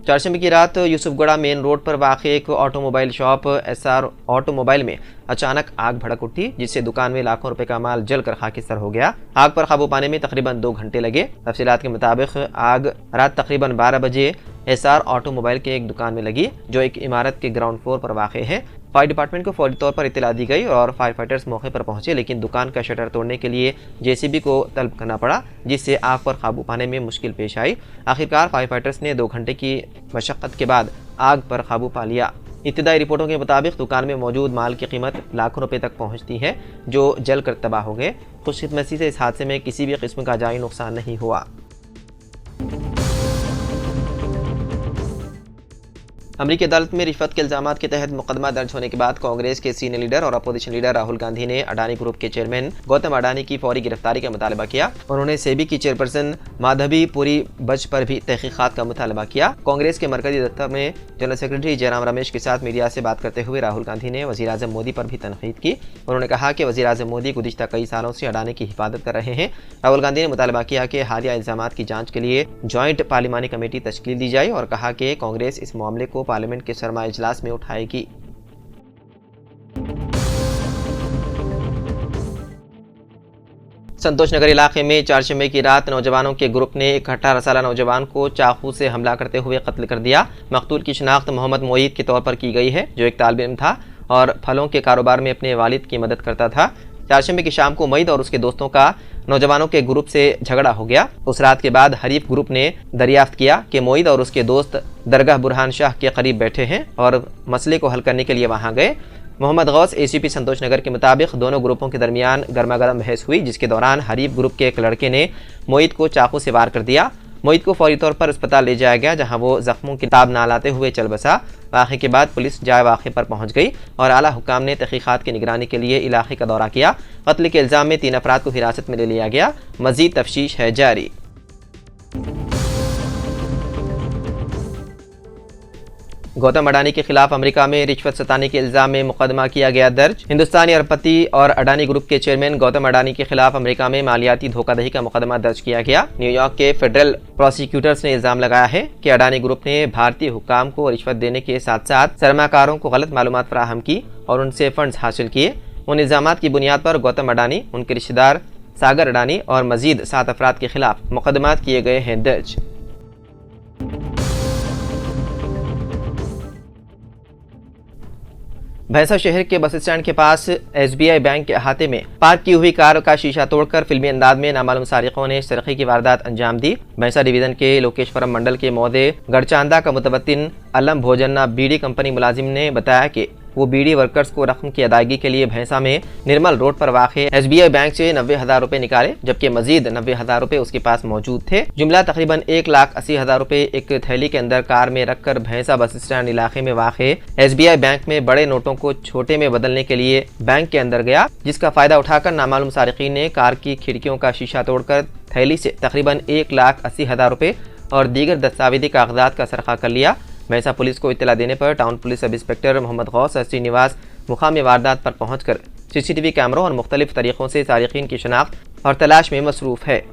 चारशंबे की रात Yousufguda main road पर वाक़ई एक ऑटोमोबाइल शॉप एसआर ऑटोमोबाइल में अचानक आग भड़क उठी, जिससे दुकान में लाखों रुपए का माल जलकर खाकिस्तार हो गया। आग पर काबू पाने में तकरीबन 2 घंटे लगे। तफसीलात के मुताबिक आग रात तकरीबन 12 बजे एसआर ऑटोमोबाइल के एक दुकान में लगी, जो एक इमारत के ग्राउंड फ्लोर पर वाक़ है। फायर डिपार्टमेंट को फौरी तौर पर इत्तला दी गई और फायर फाइटर्स मौके पर पहुंचे, लेकिन दुकान का शटर तोड़ने के लिए जेसीबी को तलब करना पड़ा, जिससे आग पर काबू पाने में मुश्किल पेश आई। आखिरकार फायर फाइटर्स ने 2 घंटे की मशक्क़त के बाद आग पर काबू पा लिया। इब्तिदाई रिपोर्टों के मुताबिक दुकान में मौजूद माल की कीमत लाखों रुपए तक पहुंचती है, जो जलकर तबाह हो गए। खुशकिस्मती से इस हादसे में किसी भी किस्म का जानी नुकसान नहीं हुआ। अमरीकी अदालत में रिश्वत के इल्जामात के तहत मुकदमा दर्ज होने के बाद कांग्रेस के सीनियर लीडर और अपोजिशन लीडर राहुल गांधी ने अडानी ग्रुप के चेयरमैन गौतम अडानी की फौरी गिरफ्तारी का मुतालबा किया। उन्होंने सेबी की चेयरपर्सन माधवी पुरी बज पर भी तहकीकात का मुतालबा किया। कांग्रेस के मरकजी दफ्तर में जनरल सेक्रेटरी जयराम रमेश के साथ मीडिया से बात करते हुए राहुल गांधी ने वज़ीर आज़म मोदी पर भी तनकीद की। उन्होंने कहा कि वज़ीर आज़म मोदी गुज़िश्ता कई सालों से अडानी की हिफाजत कर रहे हैं। राहुल गांधी ने मुतालबा किया कि हालिया इल्जामात की जाँच के लिए ज्वाइंट पार्लिमानी कमेटी तश्कील दी जाए और कहा कि कांग्रेस इस मामले को पार्लियामेंट के सरमाया इजलास में उठाएगी। संतोष नगर इलाके में चारशंबे की रात नौजवानों के ग्रुप ने एक 18 साल नौजवान को चाकू से हमला करते हुए कत्ल कर दिया। मकतूल की शिनाख्त मोहम्मद मोईद के तौर पर की गई है, जो एक तालिब इल्म था और फलों के कारोबार में अपने वालिद की मदद करता था। चारशंबे की शाम को मोईद और उसके दोस्तों का नौजवानों के ग्रुप से झगड़ा हो गया। उस रात के बाद हरीफ ग्रुप ने दरियाफ्त किया कि मोईद और उसके दोस्त दरगाह बुरहान शाह के करीब बैठे हैं और मसले को हल करने के लिए वहां गए। मोहम्मद गौस एसीपी संतोष नगर के मुताबिक दोनों ग्रुपों के दरमियान गर्मागर्म बहस हुई, जिसके दौरान हरीफ ग्रुप के एक लड़के ने मोईद को चाकू से वार कर दिया। मोईद को फौरी तौर पर अस्पताल ले जाया गया, जहां वो जख्मों की ताब ना लाते हुए चल बसा। वाक़े के बाद पुलिस जाए वाक़े पर पहुंच गई और आला हुकाम ने तहकीकात की निगरानी के लिए इलाके का दौरा किया। कत्ल के इल्ज़ाम में 3 अफराद को हिरासत में ले लिया गया। मज़ीद तफ्तीश है जारी। गौतम अडानी के खिलाफ अमेरिका में रिश्वत सताने के इल्जाम में मुकदमा किया गया दर्ज। हिंदुस्तानी अरबपति और अडानी ग्रुप के चेयरमैन गौतम अडानी के खिलाफ अमेरिका में मालियाती धोखाधड़ी का मुकदमा दर्ज किया गया। न्यूयॉर्क के फेडरल प्रोसिक्यूटर्स ने इल्जाम लगाया है कि अडानी ग्रुप ने भारतीय हुक्काम को रिश्वत देने के साथ साथ सरमाकारों को गलत मालूमात फराहम की और उनसे फंड्स हासिल किए। उन इल्जामात की बुनियाद पर गौतम अडानी, उनके रिश्तेदार सागर अडानी और मजीद 7 अफराद के खिलाफ मुकदमात किए गए हैं दर्ज। भैंसा शहर के बस स्टैंड के पास एसबीआई बैंक के अहाते में पार्क की हुई कार का शीशा तोड़कर फिल्मी अंदाज में नामालूम सारिकों ने सरकी की वारदात अंजाम दी। भैंसा डिवीजन के लोकेश्वरम मंडल के मौदे गढ़चांदा का मुतवत्तिन अलम भोजन्ना बीड़ी कंपनी मुलाजिम ने बताया कि वो बीड़ी वर्कर्स को रकम की अदायगी के लिए भैंसा में निर्मल रोड पर वाक़े एसबीआई बैंक से 90,000 रुपए निकाले, जबकि मजीद 90,000 रुपए उसके पास मौजूद थे। जुमला तकरीबन 1,80,000 रुपए एक थैली के अंदर कार में रखकर भैंसा बस स्टैंड इलाके में वाक़े एसबीआई बैंक में बड़े नोटों को छोटे में बदलने के लिए बैंक के अंदर गया, जिसका फायदा उठाकर नामालूम सारिकीन ने कार की खिड़कियों का शीशा तोड़कर थैली से तकरीबन 1,80,000 रुपए और दीगर दस्तावेजी कागजात का सरखा कर लिया। भैंसा पुलिस को इत्तला देने पर town police sub inspector Mohammed Ghouse Srinivas मुकाम वारदात पर पहुंचकर सीसीटीवी कैमरों और मुख्तलिफ तरीकों से सारिकीन की शनाख्त और तलाश में मसरूफ है।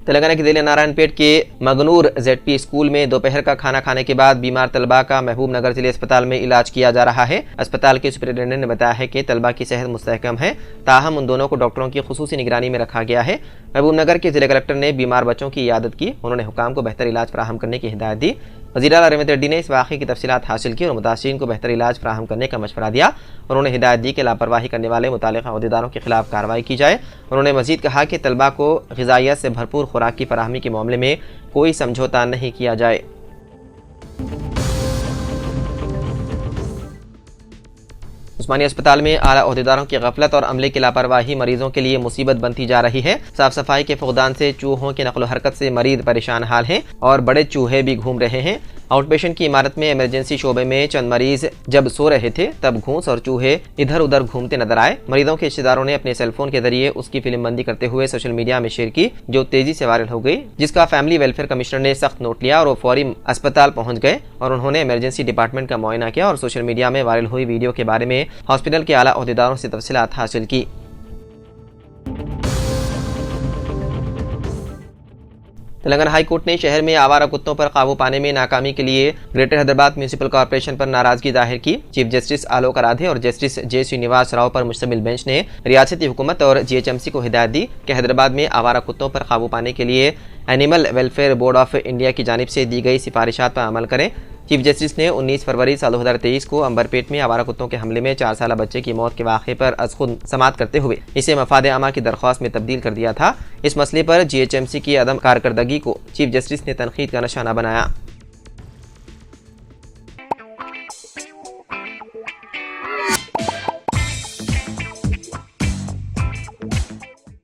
तेलंगाना के जिले नारायणपेट के मगनूर जेडपी स्कूल में दोपहर का खाना खाने के बाद बीमार तलबा का महबूब नगर जिले अस्पताल में इलाज किया जा रहा है। अस्पताल के सुपरिटेंडेंट ने बताया है कि तलबा की सेहत मुस्तहकम है, ताहम उन दोनों को डॉक्टरों की खुसूसी निगरानी में रखा गया है। महबूब नगर के जिले कलेक्टर ने बीमार बच्चों की इयादत की। उन्होंने हुकाम को बेहतर इलाज फराहम करने की हिदायत दी। वज़ीर आला रेवंत रेड्डी ने इस वाक़े की तफसीलात हासिल की और मुतासिरीन को बेहतर इलाज फराहम करने का मशवरा दिया। उन्होंने हिदायत दी कि लापरवाही करने वाले मुतालिका अहदेदारों के खिलाफ कार्रवाई की जाए। उन्होंने मजीद कहा कि तलबा को ग़िज़ाइयत से भरपूर खुराक की फराहमी के मामले में कोई समझौता नहीं किया जाए। उस्मानिया अस्पताल में आला अहदेदारों की गफलत और अमले की लापरवाही मरीजों के लिए मुसीबत बनती जा रही है। साफ सफाई के फुकदान से चूहों की नकलो हरकत से मरीज परेशान हाल हैं और बड़े चूहे भी घूम रहे हैं। आउटपेशेंट की इमारत में इमरजेंसी शोबे में चंद मरीज जब सो रहे थे तब घूस और चूहे इधर उधर घूमते नजर आए। मरीजों के रिश्तेदारों ने अपने सेलफोन के जरिए उसकी फिल्म बंदी करते हुए सोशल मीडिया में शेयर की, जो तेजी से वायरल हो गई, जिसका फैमिली वेलफेयर कमिश्नर ने सख्त नोट लिया और वो फौरी अस्पताल पहुंच गए और उन्होंने इमरजेंसी डिपार्टमेंट का मुआयना किया और सोशल मीडिया में वायरल हुई वीडियो के बारे में हॉस्पिटल के आला ओहदेदारों से तफसीलात हासिल की। तेलंगाना हाई कोर्ट ने शहर में आवारा कुत्तों पर काबू पाने में नाकामी के लिए ग्रेटर हैदराबाद म्यूनिसिपल कॉर्पोरेशन पर नाराजगी जाहिर की। चीफ जस्टिस आलोक आराधे और जस्टिस जे श्रीनिवास राव पर मुश्तमिल बेंच ने रियासती हुकूमत और GHMC को हिदायत दी कि हैदराबाद में आवारा कुत्तों पर काबू पाने के लिए animal welfare board of India की जानिब से दी गई सिफारिशात पर अमल करें। चीफ जस्टिस ने 19 फरवरी साल 2023 को अंबरपेट में आवारा कुत्तों के हमले में 4 साल बच्चे की मौत के वाक़े पर अज़ खुद समाअत करते हुए इसे मफाद आमा की दरख्वास्त में तब्दील कर दिया था। इस मसले पर GHMC की अदम कारकर्दगी को चीफ जस्टिस ने तनकीद का निशाना बनाया।